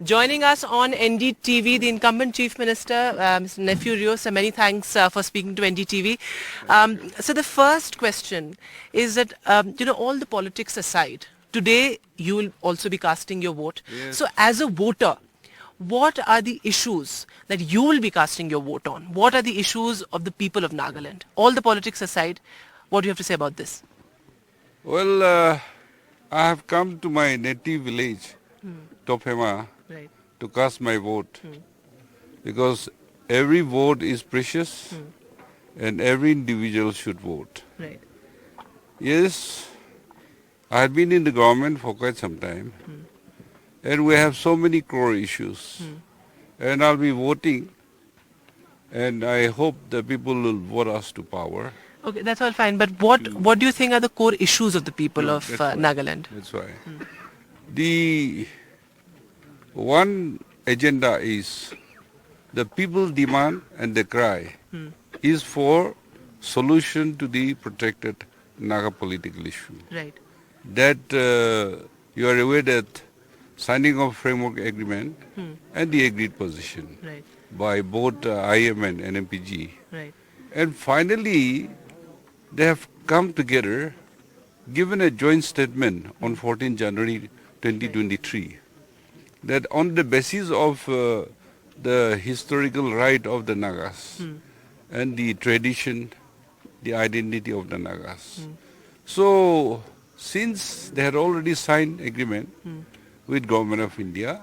Joining us on NDTV, the incumbent Chief Minister, Mr. Neiphiu. So many thanks for speaking to NDTV. So the first question is that, all the politics aside, today you will also be casting your vote. Yes. So as a voter, what are the issues that you will be casting your vote on? What are the issues of the people of Nagaland? All the politics aside, what do you have to say about this? Well, I have come to my native village, Tophema, Right. to cast my vote because every vote is precious and every individual should vote. Right. Yes, I have been in the government for quite some time and we have so many core issues and I'll be voting and I hope the people will vote us to power. Okay, that's all fine. But what do you think are the core issues of the people of That's why. Nagaland? That's why. The one agenda is the people demand and the cry is for solution to the protected Naga political issue. Right. That you are aware that signing of framework agreement and the agreed position Right. by both IM and NMPG. Right. And finally, they have come together, given a joint statement on 14 January 2023, that on the basis of the historical right of the Nagas and the tradition, the identity of the Nagas. So, since they had already signed agreement with Government of India,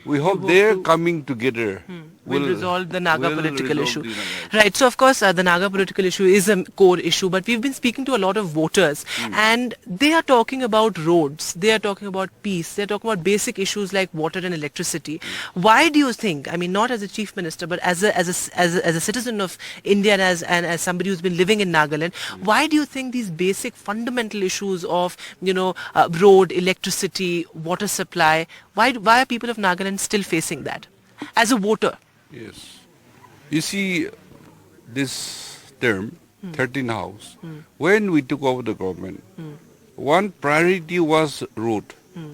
we hope their coming together Will resolve the Naga will political resolve issue. the Naga. Right. So, of course, the Naga political issue is a core issue, but we've been speaking to a lot of voters and they are talking about roads, they are talking about peace, they're talking about basic issues like water and electricity. Why do you think, I mean, not as a Chief Minister, but as a citizen of India and as somebody who's been living in Nagaland, why do you think these basic fundamental issues of, road, electricity, water supply, why are people of Nagaland still facing that as a voter? Yes. You see, this term, 13 House, when we took over the government, one priority was road.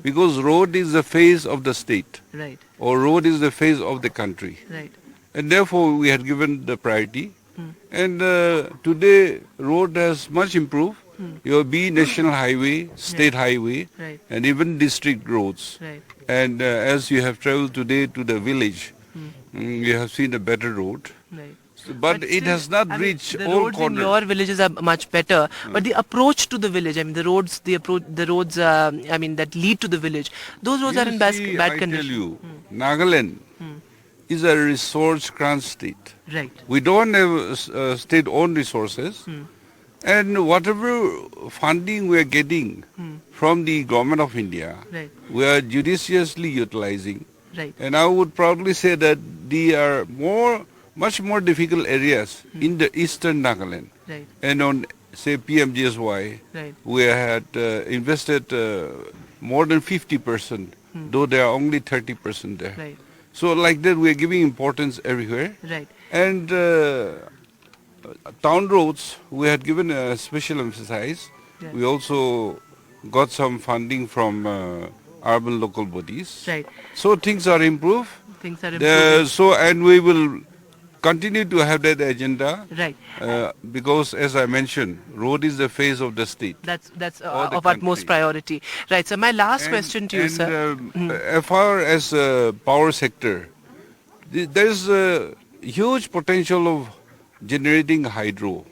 Because road is the face of the state, Right. or road is the face of the country. Right. And therefore, we had given the priority. And today, road has much improved. Your be national highway, state highway, Right. and even district roads. Right. And as you have traveled today to the village, you have seen a better road. Right. But it still, has not I mean, reached the all roads in corners. your villages are much better, but the approach to the village, I mean, the roads that lead to the village, those roads are in bad I condition. tell you, Nagaland is a resource-crunch state. Right. We don't have state-owned resources, and whatever funding we are getting from the government of India, Right. we are judiciously utilizing. Right. And I would proudly say that they are much more difficult areas in the eastern Nagaland. Right. And on, say, PMGSY, Right. we had invested more than 50%, though there are only 30% there. Right. So like that, we are giving importance everywhere. Right. And town roads, we had given a special emphasis. Right. We also got some funding from urban local bodies. Right. So things are improved. Things are improving. And we will continue to have that agenda Right. because, as I mentioned, road is the face of the state. That's or the of utmost country. priority. Right. So my last question to you, sir. As far as power sector, there is a huge potential of generating hydro,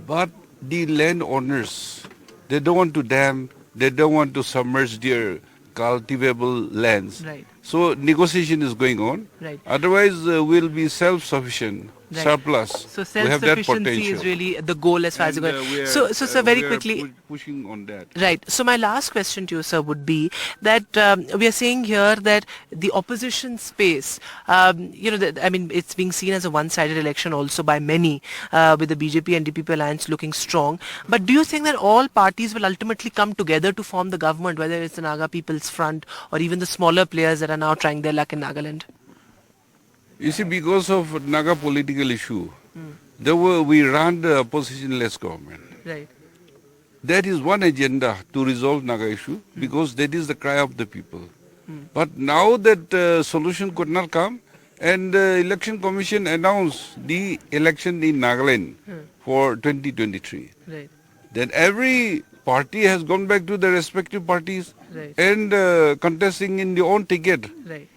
but the landowners, they don't want to dam, they don't want to submerge their cultivable lands. Right. So negotiation is going on. Right. Otherwise, we'll be self-sufficient, Right. surplus. So we have that self-sufficiency potential. is really the goal as far as And, it goes. we are- So sir, very we are quickly. pushing on that. Right. So my last question to you, sir, would be that we are saying here that the opposition space, it's being seen as a one-sided election also by many, with the BJP-NDPP alliance looking strong. But do you think that all parties will ultimately come together to form the government, whether it's the Naga People's Front or even the smaller players that are now trying their luck in Nagaland? You see, because of Naga political issue, we ran the opposition-less government. Right. That is one agenda to resolve Naga issue because that is the cry of the people. But now that solution could not come, and the Election Commission announced the election in Nagaland for 2023. Right. Then every party has gone back to their respective parties Right. and contesting in their own ticket. Right.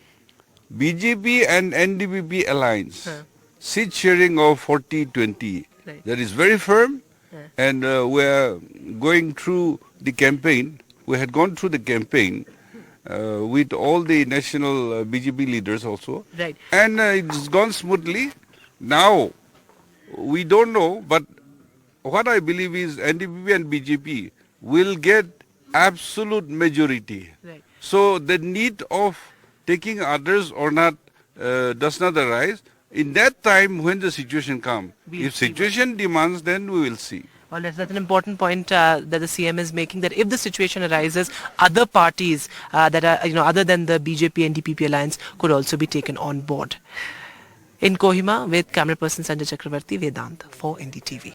BJP and NDPP alliance, Huh. seat sharing of 40-20. Right. That is very firm, Yeah. and we are going through the campaign. We had gone through the campaign with all the national BJP leaders also, Right. and it's gone smoothly. Now, we don't know, but what I believe is NDPP and BJP will get absolute majority. Right. So the need of taking others or not does not arise. In that time when the situation comes, We'll if see situation demands, then we will see. Well, that's an important point that the CM is making, that if the situation arises, other parties that are, other than the BJP-NDPP alliance could also be taken on board. In Kohima, with camera person Sanjay Chakravarti, Vedant for NDTV.